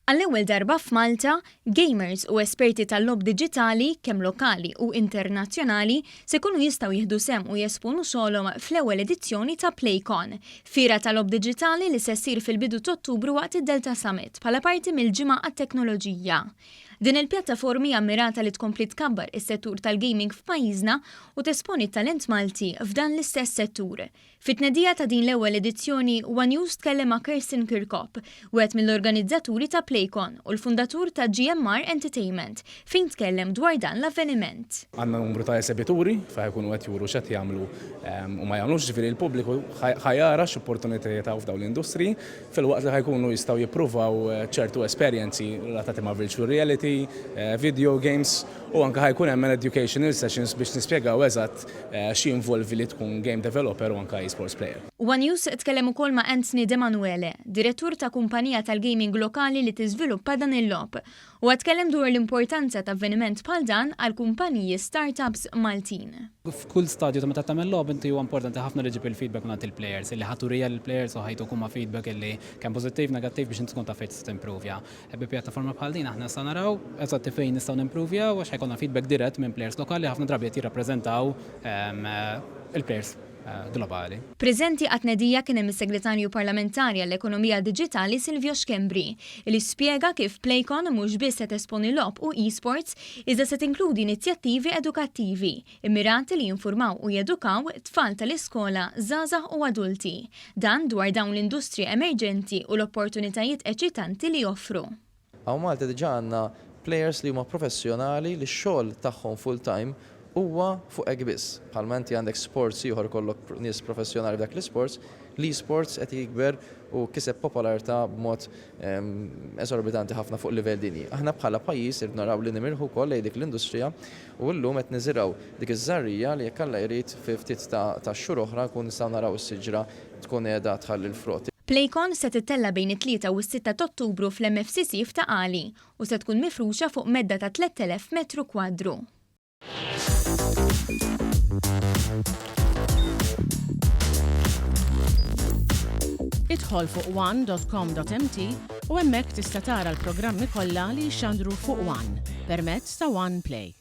Għall-ewwel darba f'Malta, gamers u esperti tal-logħob diġitali kemm lokali u internazzjonali se jkunu jistgħu jieħdu sehem u jesponu xogħolhom fl-ewwel edizzjoni ta' Playcon, fiera tal-logħob diġitali li se ssir fil-bidu ta' Ottubru waqt id-Delta Summit bħala parti mill-ġimgħa għat-teknoloġija. Din il-pjattaformi ammirata li tkompli tkabbar is-settur tal-gaming f'pajjiżna u tesponi t-talent Malti f'dan l-istess settur. Fit-tnedija ta' din l-ewwel edizzjoni, News tkellem ma' Kirsten Kirkop, wieħed mill-organizzaturi ta' Playcon u l-fundatur ta' GMR Entertainment, fejn tkellem dwar dan l-avveniment. Għandna numru ta' esebituri fejn jkunu qed juru x'qed jagħmlu u ma jagħmlux, ġifieri l-pubbliku ħajara x'opportunitajiet ta' f'dawn l-industri filwaqt li ħajkunu jistgħu jippruvaw ċertu esperjenzi relatati ma' virtual reality, video games u anke ħajkun hemm educational sessions biex nispjegaw eżatt xi involvi li tkun game developer u anke esports player. News tkellem ukoll ma' Anthony De Manuele, direttur ta' kumpanija tal-gaming lokali li tiżviluppa dan il-logħob, u tkellem dwar l-importanza ta' avveniment bħal dan għal kumpaniji startups Maltin. F'kull stadju ta' meta tagħmel logħob inti huwa importanti ħafna li ġib il-feedback mingħand il-players, illi ħaturija lill-players u ħajtukom ma' feedback illi kemm pożittiv, negattiv biex inti tkun taf fejn timprovja. Bi pjattaforma bħal din aħna nistgħu naraw eżatt fejn nistgħu nimprovjaw għax ħajkollna feedback dirett minn players lokali ħafna drabi qed jirrappreżentaw il-players globali. Preżenti għat-tnedija kien hemm is-Segretarju Parlamentari għall-Ekonomija Diġitali Silvio Xkembri, li spjega kif Playcon mhux biss se tesponi logħob u esports, iżda se tinkludi inizjattivi edukattivi, immirati li jinformaw u jedukaw tfal tal-iskola, żgħażagħ u adulti. Dan dwar dawn l-industriji emerġenti u l-opportunitajiet eċitanti li joffru. Hawn Malta diġà għandna players li huma professjonali li x-xogħol tagħhom full-time huwa fuq hekk biss. Bħalma inti għandek sports ieħor kollok nies professjonali f'dak l-isports, l-esports qed jikber u kiseb popolarità b'mod esorbitanti ħafna fuq livell dinji. Aħna bħala pajjiż irid naraw li nimirħu wkoll lejn dik l-industrija u llum qed niżiraw dik iż-żarrija li jekk Alla jrid fi ftit ta' xhur oħra nkun nistgħu naraw is-siġra tkun qiegħda tħalli l-frott. Playcon se tittella bejn it-3 u s-6 ta' Ottubru fl-MFCC f'Taqali u se tkun mifruxa fuq medda ta' 3000 metru kwadru. Idħol fuq one.com.mt u hemmhekk tista' tara l-programmi kollha li jxandru fuq One permezz ta' One Play.